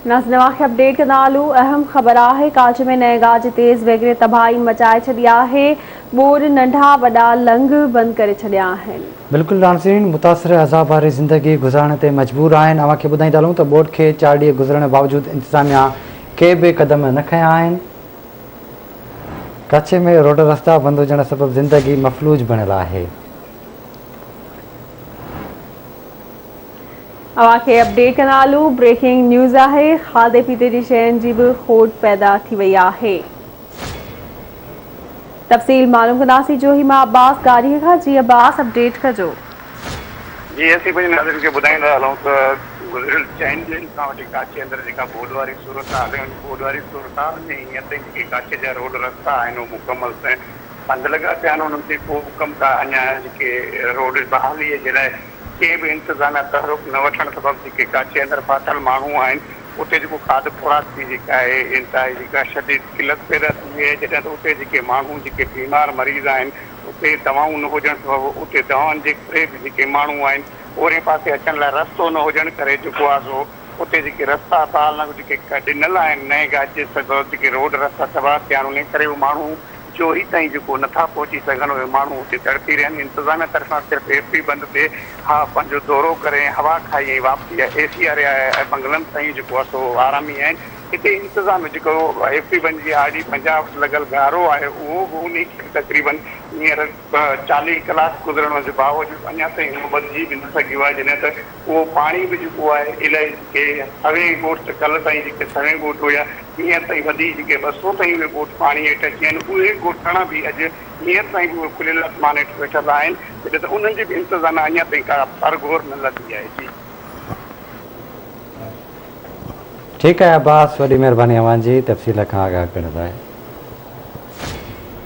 नाज़िनवा खे अपडेट कंदा हलूं। अहम ख़बर आहे, काच में नए गाज तेज़ वेगरे तबाही मचाए छॾी आहे। बोर नंढा वॾा लंघ बंदि करे छॾिया आहिनि। बिल्कुलु नाज़रीन, मुतासिर अज़ाब वारी ज़िंदगी गुज़ारण ते मजबूर आहिनि। अव्हांखे ॿुधाईंदा हलूं त ॿोॾि खे 4 ॾींहं गुज़रण बावजूदि इंतिज़ामिया के बि क़दम न खयां आहिनि। कच्छ में रोड रस्ता बंदि हुजण सबबि ज़िंदगी मफ़लूज बणियल आहे। अव्हांखे अपडेट कंदा हलूं। ब्रेकिंग न्यूज़ आहे, खाधे पीते जी शयुनि जी बि खोट पैदा थी वई आहे। तफ़सील मालूम कंदासीं जोहिमा अब्बास गाड़ीअ खां। जी अब्बास, अपडेट कजो। जी, असीं पंहिंजे नाज़रीन खे ॿुधाईंदा हलूं त गुज़िरियल 4 ॾींहंनि खां वठी काचे अंदरि जेका बोड वारी सूरत आहे, उन बोड वारी सूरत में हीअं ताईं जेके काचे जा रोड रस्ता आहिनि उहे मुकमल बंदि लॻा पिया आहिनि। उन्हनि ते को कमु था अञा जेके रोड बहालीअ जे लाइ के बि इंतिज़ामिया तहरुक न वठण सबबि जेके काचे अंदरि फाथल माण्हू आहिनि उते जेको खाद खुराक जी जेका आहे इंतिहाई जेका शदीद किलत पैदा थी वई आहे। जॾहिं त उते जेके माण्हू जेके बीमार मरीज़ आहिनि उते दवाऊं न हुजण सबबि उते दवाउनि जे करे बि जेके माण्हू आहिनि ओड़े पासे अचण लाइ रस्तो न हुजण करे जेको आहे सो उते जेके रस्ता पालण जेके ॾिनल आहिनि नए गाज जे सबबि जेके रोड रस्ता तबाह थिया आहिनि उन करे उहे माण्हू जो ही ताईं जेको नथा पहुची सघनि उहे माण्हू उते तड़पी रहिया आहिनि। इंतिज़ामिया तरफ़ां सिर्फ़ु एपी बंदि ते हा पंहिंजो दौरो करे हवा खाई ऐं वापसी एसी वारे बंगलनि ताईं जेको आहे सो आरामी आहिनि। हिते इंतिज़ाम जेको एपी बंदि जी आर डी पंजाब लॻल गारो आहे उहो बि उन खे तक़रीबन हींअर 40 कलाक गुज़रण जे बावजूदि अञा ताईं उहो बदिजी बि न सघियो आहे। जॾहिं त उहो पाणी बि जेको आहे इलाही जेके सवे ॻोठ कल्ह ताईं जेके सवे ॻोठ हुया हींअर ताईं वधी जेके 200 ताईं उहे ॻोठ पाणी हेठि अची आहिनि। उहे ॻोठण बि अॼु हींअर ताईं बि उहे खुलियल आसमान हेठि वेठल आहिनि। जॾहिं त उन्हनि जी बि इंतिज़ाम अञा ताईं का परगोर न लधी आहे। जी ठीकु आहे अब्बास, वॾी महिरबानी अव्हांजी तफ़सील खां आगाह करण लाइ।